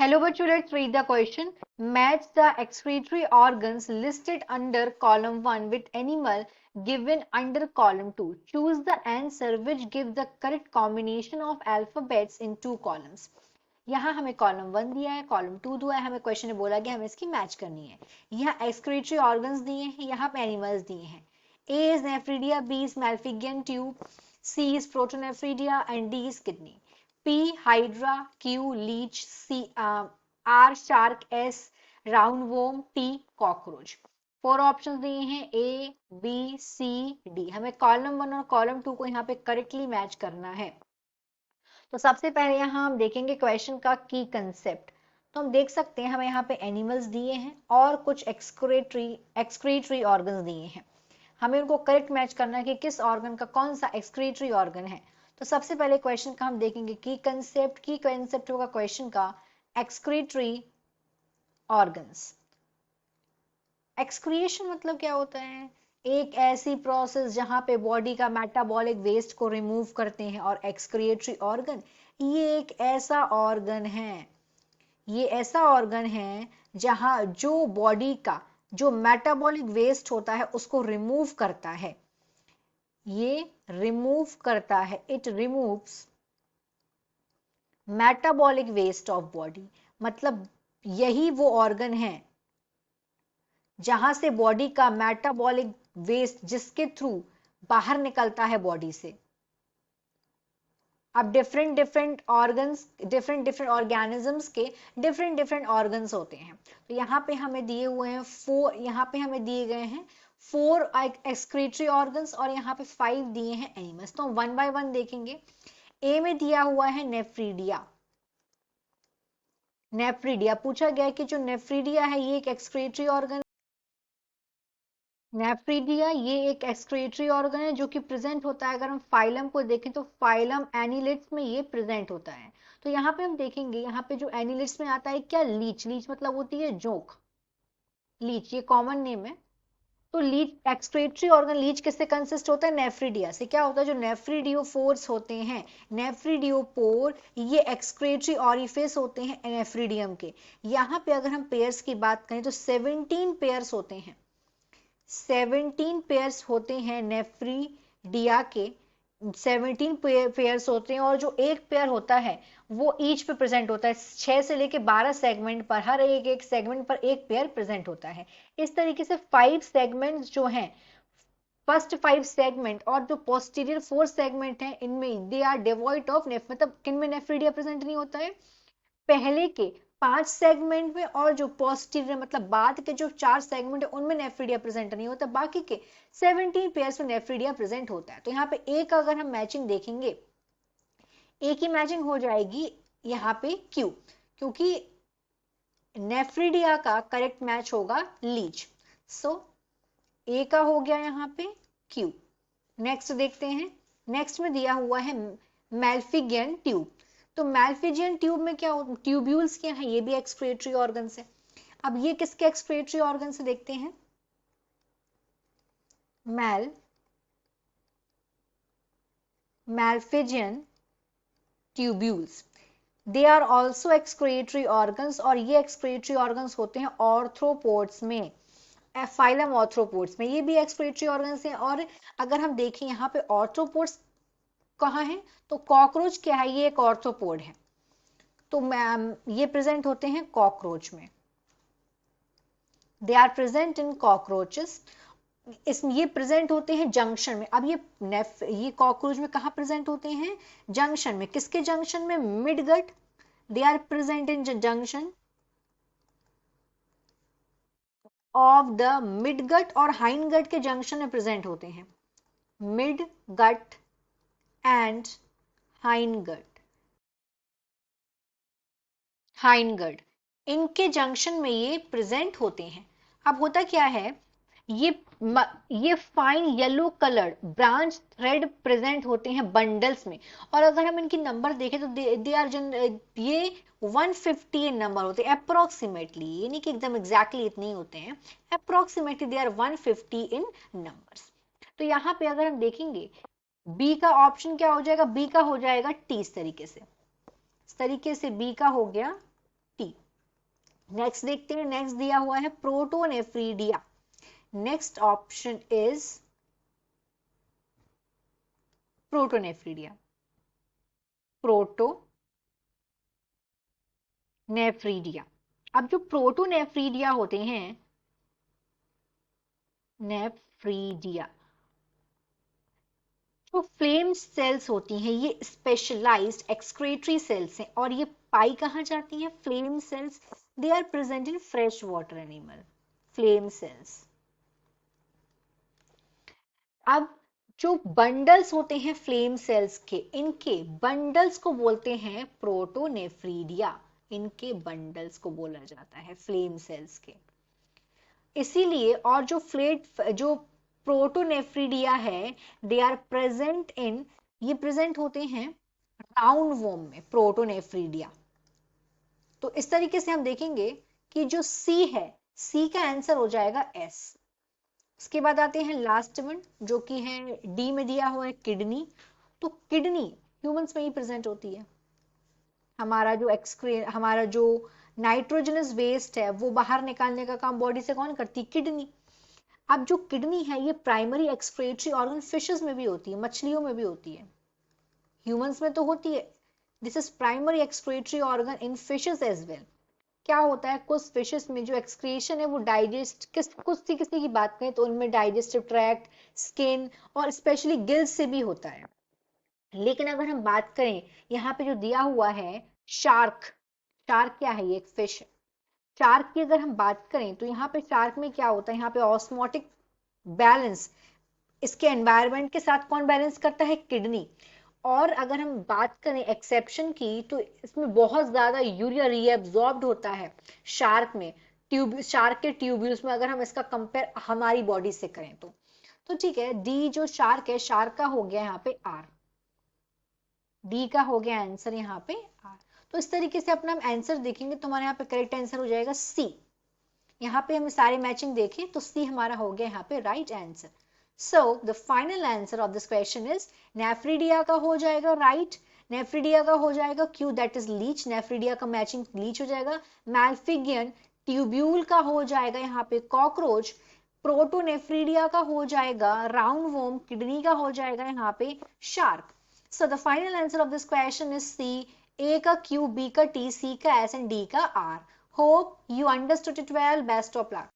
Hello, bachcho, let's read the question. Match the excretory organs listed under column 1 with animal given under column 2. Choose the answer which gives the correct combination of alphabets in two columns. यहाँ हमें column 1 दिया है, column 2 दिया है, हमें question में बोला गया हमें इसकी मैच करनी है. यहाँ एक्सक्रीटरी ऑर्गन्स दिए हैं, यहाँ पे एनिमल्स दिए हैं. A is nephridia, B is Malpighian tube, C is protonephridia and D is kidney. P hydra, Q leech, R shark, S roundworm, T cockroach. 4 option दिए हैं A, B, C, D. हमें column 1 और column 2 को यहाँ पे correctly match करना है. तो सबसे पहले यहाँ हम देखेंगे क्वेश्चन का की कंसेप्ट. तो हम देख सकते हैं हमें यहाँ पे एनिमल्स दिए हैं और कुछ एक्सक्रीटरी ऑर्गन्स दिए हैं. हमें उनको करेक्ट मैच करना है कि किस ऑर्गन का कौन सा एक्सक्रीटरी ऑर्गन है. तो सबसे पहले क्वेश्चन का हम देखेंगे की कंसेप्ट होगा क्वेश्चन का एक्सक्रीटरी ऑर्गन्स. एक्सक्रिएशन मतलब क्या होता है? एक ऐसी प्रोसेस जहां पे बॉडी का मेटाबॉलिक वेस्ट को रिमूव करते हैं. और एक्सक्रिएटरी ऑर्गन ये एक ऐसा ऑर्गन है जहां जो बॉडी का जो मेटाबॉलिक वेस्ट होता है उसको रिमूव करता है. ये रिमूव करता है, it removes metabolic waste of body. मतलब यही वो ऑर्गन है जहां से बॉडी का मेटाबॉलिक वेस्ट जिसके थ्रू बाहर निकलता है बॉडी से. अब डिफरेंट ऑर्गेनिजम्स के डिफरेंट ऑर्गन्स होते हैं. तो यहाँ पे हमें दिए गए हैं 4 एक्सक्रीटरी ऑर्गन्स और यहाँ पे 5 दिए हैं एनिमल्स. तो हम 1 बाय 1 देखेंगे. ए में दिया हुआ है नेफ्रीडिया. पूछा गया कि जो नेफ्रीडिया है ये एक एक्सक्रीटरी ऑर्गन. नेफ्रीडिया ये एक एक्सक्रीटरी ऑर्गन है जो कि प्रेजेंट होता है. अगर हम फाइलम को देखें तो फाइलम एनिलिड्स में ये प्रेजेंट होता है. तो यहाँ पे हम देखेंगे यहाँ पे जो एनिलिड्स में आता है क्या, लीच मतलब होती है जोंक. लीच ये कॉमन नेम है. तो लीच एक्सक्रीटरी ऑर्गन लीच किससे कंसिस्ट होता है? नेफ्रीडिया से. क्या होता है जो नेफ्रीडियोपोर्स होते हैं, नेफ्रीडियोपोर ये एक्सक्रीटरी ऑरिफिस होते हैं नेफ्रीडियम के. यहाँ पे अगर हम पेयर्स की बात करें तो 17 पेयर्स होते हैं. 17 पेयर्स होते हैं नेफ्रीडिया के. 17 पेयर्स होते हैं और जो एक पेयर होता है वो ईच पे प्रेजेंट होता है. 6 से लेके 12 सेगमेंट पर, हर एक सेगमेंट पर एक पेयर प्रेजेंट होता है. इस तरीके से 5 सेगमेंट्स जो हैं, फर्स्ट 5 सेगमेंट और जो पोस्टीरियर 4 सेगमेंट हैं इनमें दे आर डिवॉइड ऑफ मतलब किनमें नेफ्रीडिया प्रेजेंट नहीं होता है? पहले के 5 सेगमेंट में और जो पोस्टीरियर मतलब बाद के जो 4 सेगमेंट है उनमें नेफ्रीडिया प्रेजेंट नहीं होता. बाकी के 17 पेयर्स में नेफ्रीडिया प्रेजेंट होता है. तो यहाँ पे एक अगर हम मैचिंग देखेंगे, एक ही मैचिंग हो जाएगी यहाँ पे क्यू, क्योंकि नेफ्रीडिया का करेक्ट मैच होगा लीच. सो ए का हो गया यहाँ पे क्यू. नेक्स्ट देखते हैं. नेक्स्ट में दिया हुआ है मैल्फिगियन ट्यूब. तो मैल्फिजियन ट्यूब में क्या ट्यूब्यूल्स क्या है? ये भी एक्सक्रीटरी ऑर्गन से. अब ये किसके एक्सक्रीटरी ऑर्गन से देखते हैं? Malpighian tubules. They are also excretory organs और ये एक्सक्रीटरी ऑर्गन्स होते हैं ऑर्थ्रोपोड्स में, फाइलम ऑर्थ्रोपोड्स में. ये भी एक्सक्रीटरी ऑर्गन्स हैं. और अगर हम देखें यहाँ पे ऑर्थ्रोपोड्स कहाँ है तो कॉकरोच क्या है? ये एक ऑर्थ्रोपोड है. तो ये प्रेजेंट होते हैं कॉकरोच में. They are present in cockroaches. इसमें ये प्रेजेंट होते हैं जंक्शन में. अब ये कॉकरोच में कहाँ प्रेजेंट होते हैं? जंक्शन में. किसके जंक्शन में? Midgut. They are present in junction of the midgut और हाइंडगट के जंक्शन में प्रेजेंट होते हैं. Midgut and hindgut. इनके जंक्शन में ये प्रेजेंट होते हैं. अब होता क्या है, ये fine yellow coloured branch thread present होते हैं बंडल्स में. और अगर हम इनकी नंबर देखें तो दे आर ये 150 नंबर होते हैं अप्रोक्सीमेटली. यानी कि एकदम एग्जैक्टली इतने होते हैं. Approximately they are 150 in numbers. तो यहाँ पे अगर हम देखेंगे बी का ऑप्शन क्या हो जाएगा? बी का हो जाएगा टी. इस तरीके से बी का हो गया टी. नेक्स्ट देखते हैं, नेक्स्ट दिया हुआ है protonephridia. Next option is protonephridia. Protonephridia. अब जो प्रोटोनेफ्रीडिया होते हैं, नेफ्रीडिया, जो फ्लेम सेल्स होती हैं ये स्पेशलाइज्ड एक्सक्रीटरी सेल्स हैं, और ये पाई कहाँ जाती हैं? Flame cells. They are present in fresh water animal. Flame cells. अब जो बंडल्स होते हैं फ्लेम सेल्स के, इनके बंडल्स को बोलते हैं प्रोटोनेफ्रीडिया। इनके बंडल्स को बोला जाता है फ्लेम सेल्स के। इसीलिए, और जो प्रोटोनेफ्रीडिया है, दे आर प्रेजेंट इन, ये प्रेजेंट होते हैं राउंड वॉर्म में, प्रोटोनेफ्रीडिया। तो इस तरीके से हम देखेंगे कि जो सी है, सी का आंसर हो जाएगा एस। इसके बाद आते हैं लास्ट वन, जो कि है डी में दिया हुआ है किडनी। तो किडनी ह्यूमंस में ही प्रेजेंट होती है। हमारा जो नाइट्रोजनस वेस्ट है वो बाहर निकालने का काम बॉडी से कौन करती है? किडनी। अब जो किडनी है ये प्राइमरी एक्सक्रीटरी ऑर्गन फिशेस में भी होती है, मछलियों में भी होती है, ह्यूमंस में तो होती है। This is primary excretory organ in fishes as well. क्या होता है, कुछ फिशेस में जो एक्सक्रीशन है वो डाइजेस्ट किसी की बात करें तो उनमें डाइजेस्टिव ट्रैक्ट, स्किन और स्पेशली गिल्स से भी होता है। लेकिन अगर हम बात करें, यहाँ पे जो दिया हुआ है शार्क, शार्क क्या है? ये एक फिश है। शार्क की अगर हम बात करें तो यहाँ पे शार्क में क्या होता है, यहाँ पे ऑस्मोटिक बैलेंस, इसके एनवायरनमेंट के साथ कौन बैलेंस करता है? किडनी। और अगर हम बात करें एक्सेप्शन की, तो इसमें बहुत ज्यादा यूरिया रीएब्जॉर्ब्ड होता है शार्क में, शार्क के ट्यूब्यूल्स में, अगर हम इसका कंपेयर हमारी बॉडी से करें तो ठीक है, डी जो शार्क है, शार्क का हो गया यहाँ पे आर। डी का हो गया आंसर यहाँ पे आर। तो इस तरीके से अपना हम आंसर देखेंगे तो हमारे यहाँ पे करेक्ट आंसर हो जाएगा सी। यहाँ पे हम सारे मैचिंग देखें तो सी हमारा हो गया यहाँ पे right answer. So the final answer of this question is nephridia का हो जाएगा राइट। नेफ्रीडिया का हो जाएगा Q, that is leech. Nephridia का मैचिंग लीच हो जाएगा। मैल्फिगियन ट्यूब्यूल का हो जाएगा यहाँ पे कॉकरोच। प्रोटोनेफ्रीडिया का हो जाएगा राउंड वॉर्म। किडनी का हो जाएगा यहाँ पे shark. So the final answer of this question is C. A का Q, B का T, C का S and D का R. Hope you understood it well. Best of luck.